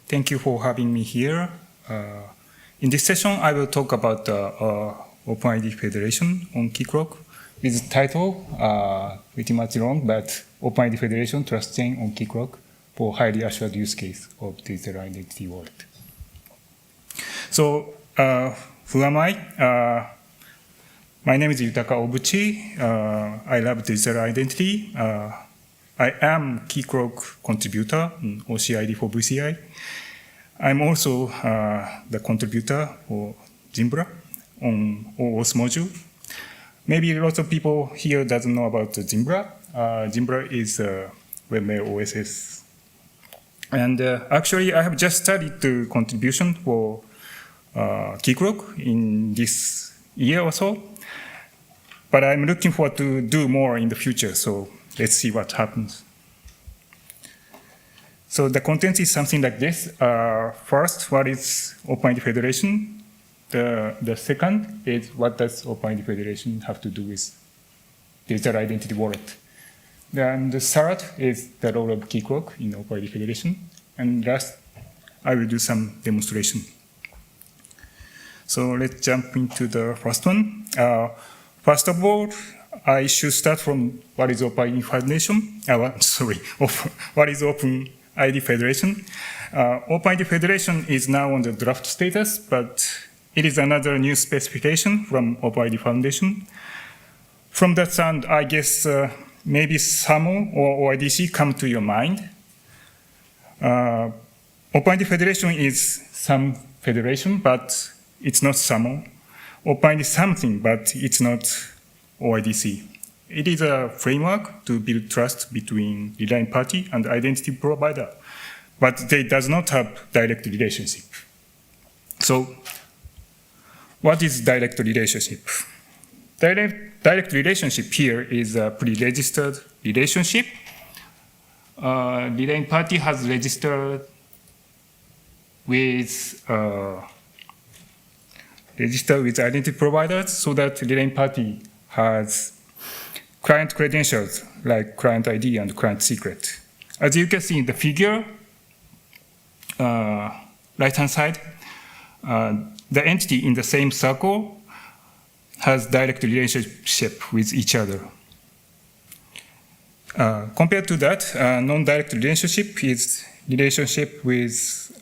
Thank you for having me here. In this session, I will talk about OpenID Federation on Keycloak with the title, pretty much long, but OpenID Federation Trust Chain on Keycloak for highly assured use case of digital identity wallet. So, who am I? My name is Yutaka Obuchi. I love digital identity. I am Keycloak contributor in OCID for VCI. I'm also the contributor for Zimbra on OAuth module. Maybe lots of people here doesn't know about the Zimbra. Zimbra is a webmail OSS. And actually, I have just started the contribution for Keycloak in this year or so. But I'm looking forward to do more in the future, so let's see what happens. So the content is something like this. First, what is OpenID Federation? The second is what does OpenID Federation have to do with digital identity wallet? Then the third is the role of Keycloak in OpenID Federation. And last, I will do some demonstration. So let's jump into the first one. First of all, I should start from what is OpenID Federation. What is OpenID Federation? OpenID Federation is now on the draft status, but it is another new specification from OpenID Foundation. From that sound, I guess maybe SAMO or OIDC come to your mind. OpenID Federation is some federation, but it's not SAMO. OpenID is something, but it's not OIDC. It is a framework to build trust between relying party and identity provider, but they does not have direct relationship. So, what is direct relationship? Direct relationship here is a pre-registered relationship. Relying party has registered with identity providers so that relying party has client credentials like client ID and client secret. As you can see in the figure, right-hand side, the entity in the same circle has direct relationship with each other. Compared to that, non-direct relationship is relationship with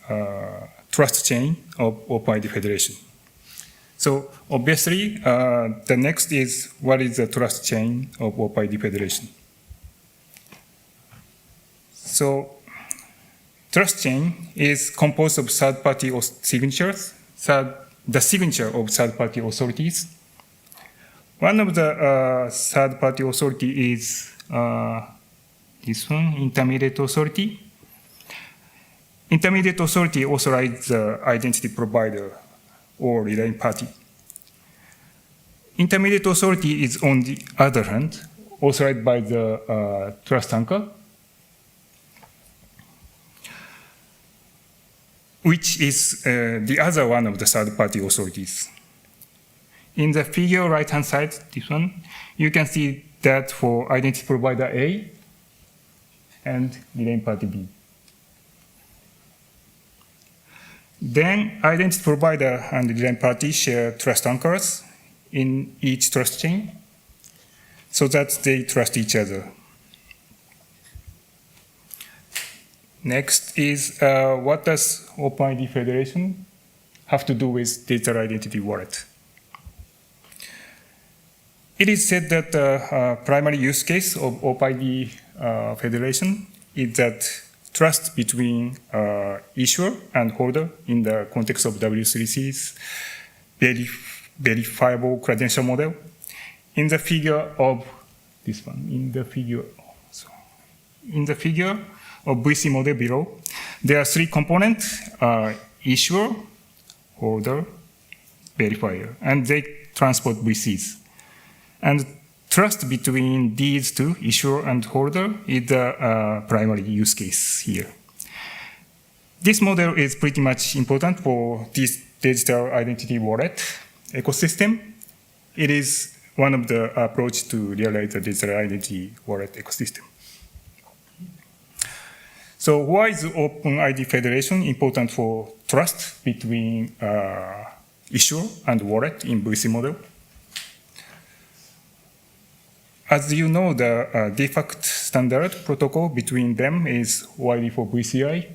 trust chain of OpenID Federation. So obviously, the next is what is the trust chain of OpenID Federation. So trust chain is composed of third-party signatures, the signature of third-party authorities. One of the third-party authority is this one, intermediate authority. Intermediate authority authorizes the identity provider or relying party. Intermediate authority is, on the other hand, authorized by the trust anchor, which is the other one of the third-party authorities. In the figure right-hand side, this one, you can see that for identity provider A and relying party B. Then identity provider and relying party share trust anchors in each trust chain so that they trust each other. Next is what does OpenID Federation have to do with digital identity wallet? It is said that the primary use case of OpenID Federation is that trust between issuer and holder in the context of W3C's verifiable credential model. In the figure of this one, in the figure of VC model below, there are three components: issuer, holder, verifier, and they transport VCs. And trust between these two, issuer and holder, is the primary use case here. This model is pretty much important for this digital identity wallet ecosystem. It is one of the approaches to realize the digital identity wallet ecosystem. So why is OpenID Federation important for trust between issuer and wallet in VC model? As you know, the de facto standard protocol between them is OID for VCI.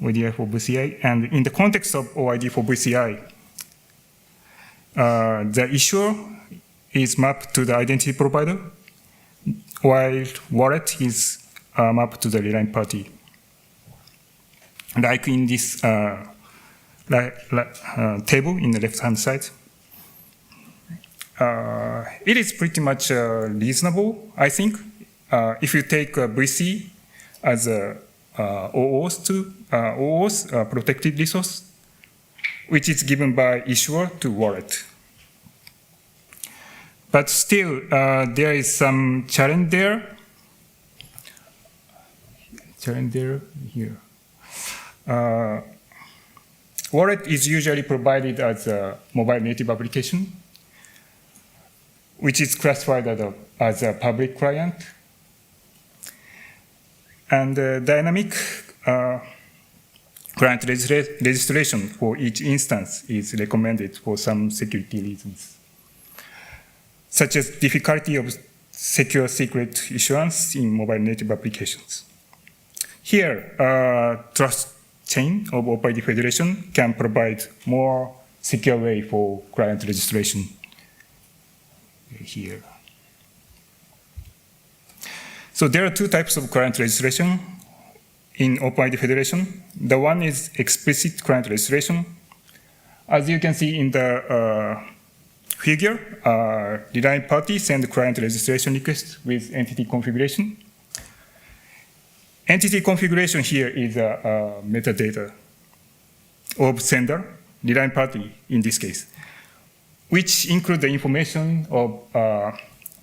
OID for VCI. And in the context of OID for VCI, the issuer is mapped to the identity provider, while wallet is mapped to the relying party. Like in this table in the left-hand side. It is pretty much reasonable, I think, if you take VC as a OAuth protected resource, which is given by issuer to wallet. But still, there is some challenge there. Here. Wallet is usually provided as a mobile native application, which is classified as a public client. And dynamic client registration for each instance is recommended for some security reasons, such as difficulty of secure secret issuance in mobile native applications. Here, trust chain of OpenID Federation can provide more secure way for client registration. Here. So there are two types of client registration in OpenID Federation. The one is explicit client registration. As you can see in the figure, relying party send client registration request with entity configuration. Entity configuration here is a metadata of sender, relying party in this case, which include the information of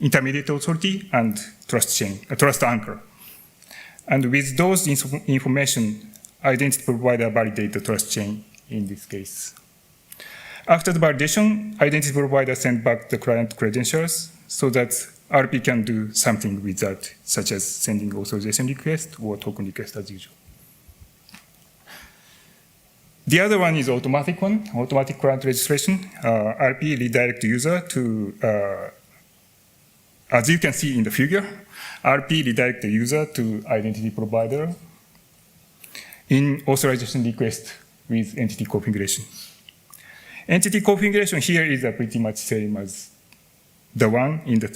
intermediate authority and trust chain, trust anchor. And with those information, identity provider validate the trust chain in this case. After the validation, identity provider send back the client credentials so that RP can do something with that, such as sending authorization request or token request as usual. The other one is automatic one, automatic client registration. RP redirect the user to, as you can see in the figure, RP redirect the user to identity provider in authorization request with entity configuration. Entity configuration here is pretty much same as the one in the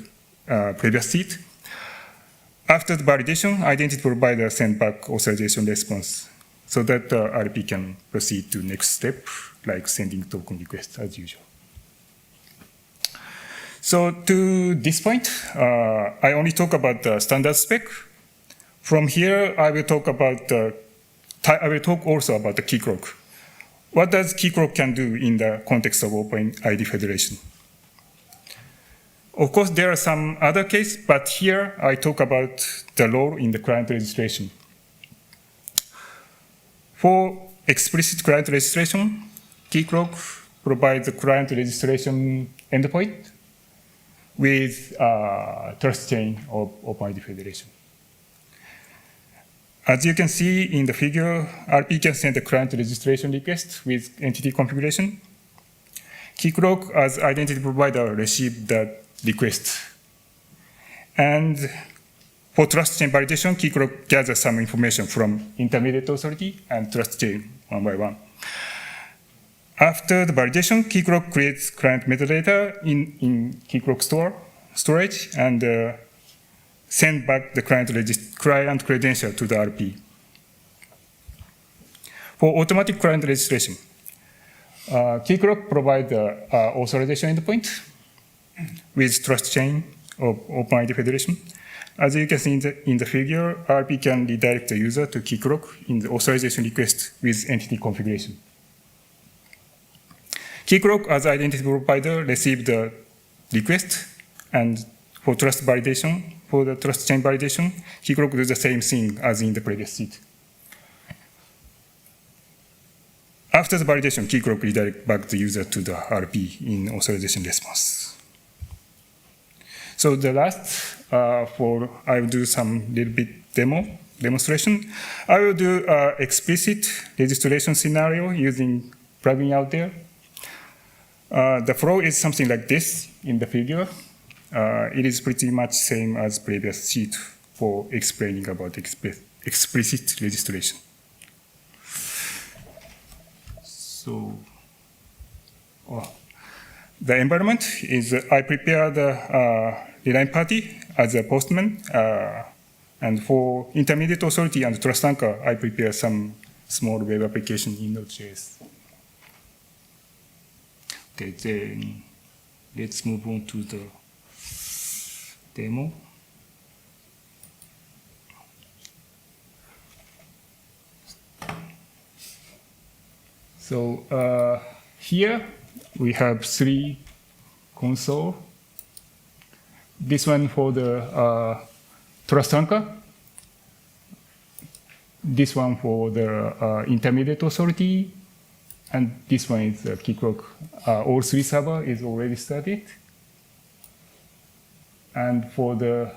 previous sheet. After the validation, identity provider send back authorization response so that RP can proceed to next step, like sending token request as usual. So to this point, I only talk about the standard spec. From here, I will talk also about the Keycloak. What does Keycloak can do in the context of OpenID Federation? Of course, there are some other cases, but here I talk about the role in the client registration. For explicit client registration, Keycloak provides the client registration endpoint with trust chain of OpenID Federation. As you can see in the figure, RP can send a client registration request with entity configuration. Keycloak, as identity provider, receive that request. And for trust chain validation, Keycloak gathers some information from intermediate authority and trust chain one by one. After the validation, Keycloak creates client metadata in Keycloak storage and send back the client credential to the RP. For automatic client registration, Keycloak provides the authorization endpoint with trust chain of OpenID Federation. As you can see in the figure, RP can redirect the user to Keycloak in the authorization request with entity configuration. Keycloak, as identity provider, receives the request, and for trust validation, for the trust chain validation, Keycloak does the same thing as in the previous sheet. After the validation, Keycloak redirects back the user to the RP in authorization response. So the last, I will do some little bit demo demonstration. I will do explicit registration scenario using plugin out there. The flow is something like this in the figure. It is pretty much same as previous sheet for explaining about explicit registration. So, the environment is I prepare the Line party as a postman, and for intermediate authority and trust anchor, I prepare some small web application in Node.js. Okay, then let's move on to the demo. So here we have 3 consoles. This one for the trust anchor. This one for the intermediate authority. And this one is the Keycloak. All 3 server is already started. And for the,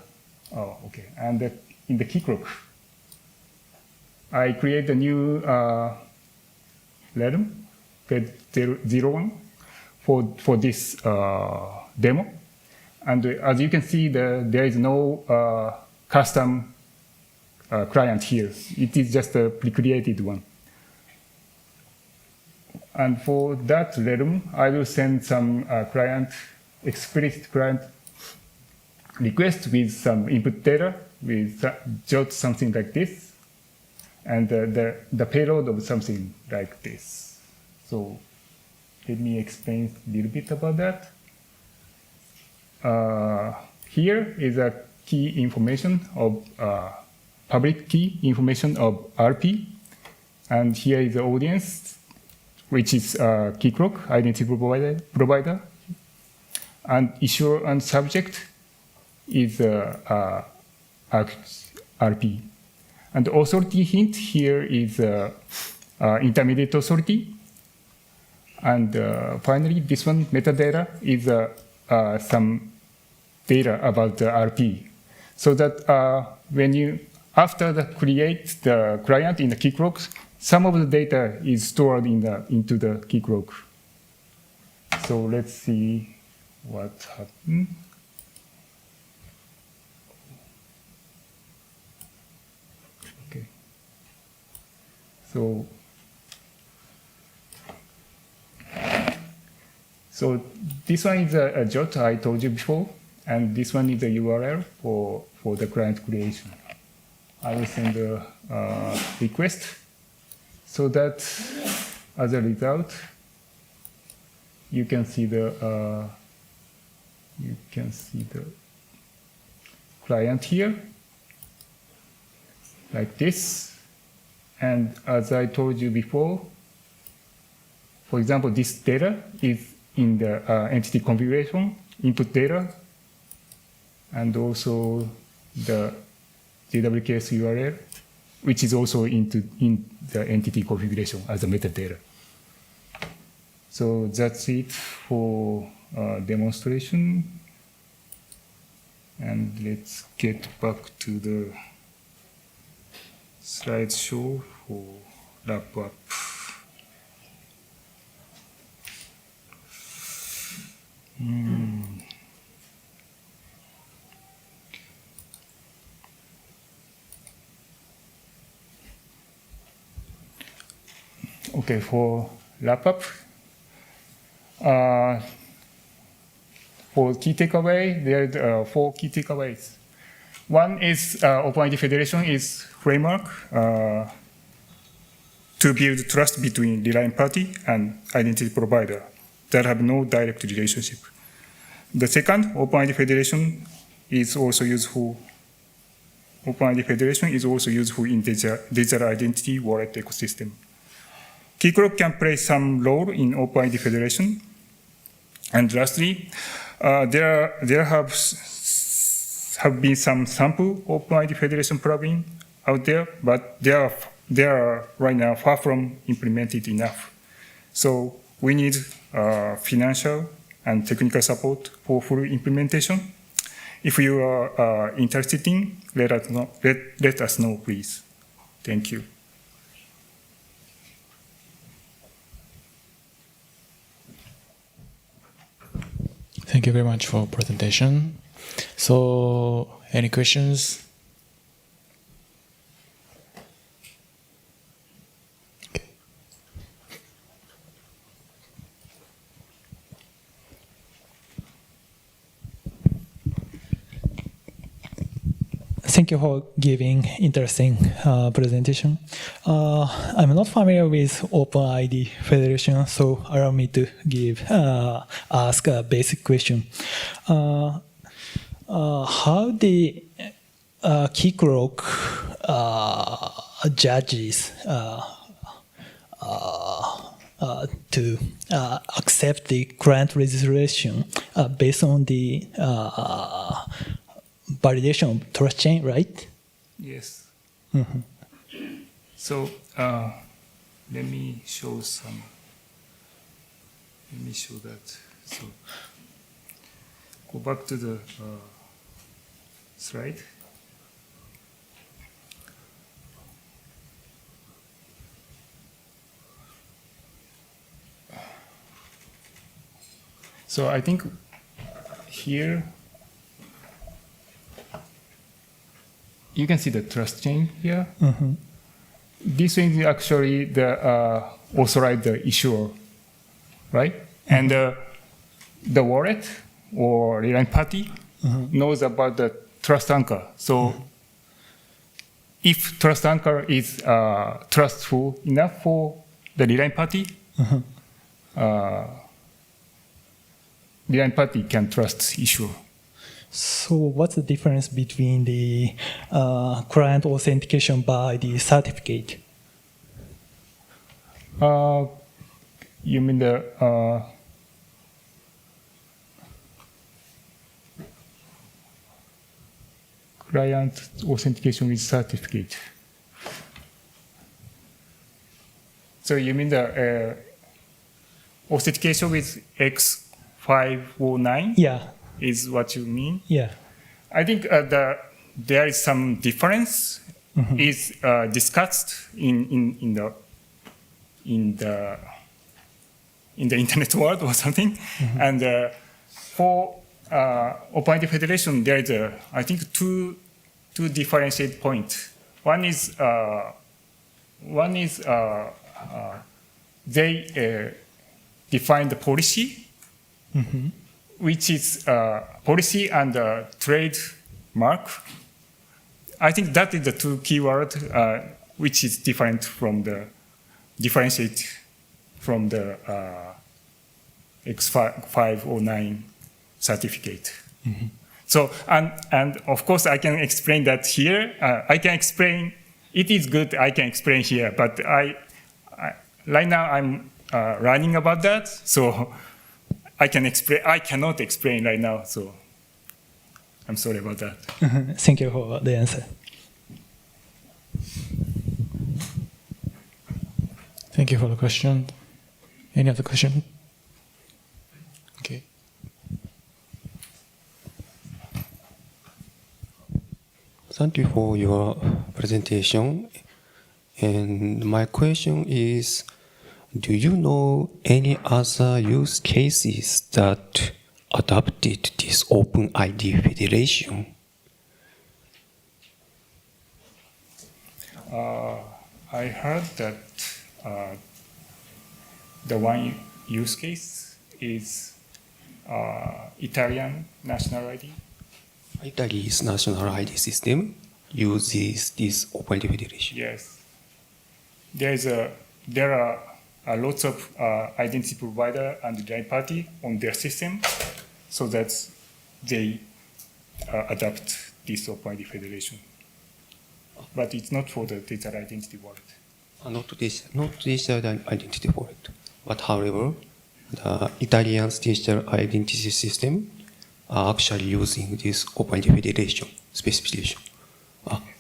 and in the Keycloak, I create a new realm, Fed01, for this demo. And as you can see, there is no custom client here. It is just a pre-created one. And for that realm, I will send some explicit client request with some input data, with just something like this, and the payload of something like this. So let me explain a little bit about that. Here is a key information of public key information of RP, and here is the audience, which is Keycloak, identity provider, and issuer and subject is RP. And the authority hint here is intermediate authority. And finally, this one, metadata, is some data about the RP. So that when you, after the create the client in the Keycloak, some of the data is stored into the Keycloak. So let's see what happened. Okay. So this one is a JOT I told you before, and this one is a URL for the client creation. I will send a request so that as a result, you can see the client here like this. And as I told you before, for example, this data is in the entity configuration, input data, and also the JWKS URL, which is also in the entity configuration as a metadata. So that's it for demonstration. And let's get back to the slideshow for wrap up. Okay, for wrap up, for key takeaway, there are 4 key takeaways. One is OpenID Federation is framework to build trust between relying party and identity provider that have no direct relationship. The second, OpenID Federation is also useful. OpenID Federation is also useful in digital identity wallet ecosystem. Keycloak can play some role in OpenID Federation. And lastly, there have been some sample OpenID Federation plugin out there, but they are right now far from implemented enough. So we need financial and technical support for full implementation. if you are interested in, let us know, please. Thank you. Thank you very much for presentation. So, any questions? Okay. Thank you for giving interesting presentation. I'm not familiar with OpenID Federation, so allow me to ask a basic question. How the Keycloak judges to accept the grant registration based on the validation of trust chain, right? Yes. Mm-hmm. So let me show some. Let me show that. So go back to the slide. So I think here you can see the trust chain here. Mm-hmm. This is actually the authorized issuer, right? Mm-hmm. And the wallet or real-time party knows about the trust anchor. So if trust anchor is trustful enough for the real-time party, real-time party can trust issuer. So what's the difference between the client authentication by the certificate? You mean the client authentication with certificate? So you mean the authentication with X509? Yeah. Is what you mean? Yeah. I think there is some difference is discussed in the internet world or something. And for OpenID Federation, there is I think two differentiate points. One is they define the policy. Which is policy and trademark. I think that is the two keywords which is different from the differentiate from the X509 certificate. So and of course I can explain that here. I can explain it is good. I can explain here, but I right now I'm learning about that. So. I cannot explain right now, so I'm sorry about that. Thank you for the answer. Thank you for the question. Any other question? Okay. Thank you for your presentation. And my question is, do you know any other use cases that adopted this OpenID Federation? I heard that the one use case is Italian national ID. Italy's national ID system uses this OpenID Federation. Yes. There are lots of identity provider and real-time party on their system, so that they adapt this OpenID Federation. But it's not for the digital identity wallet. Not digital identity wallet, but however, the Italian digital identity system are actually using this OpenID Federation specification.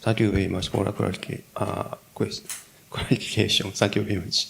Thank you very much for the clarification. Thank you very much.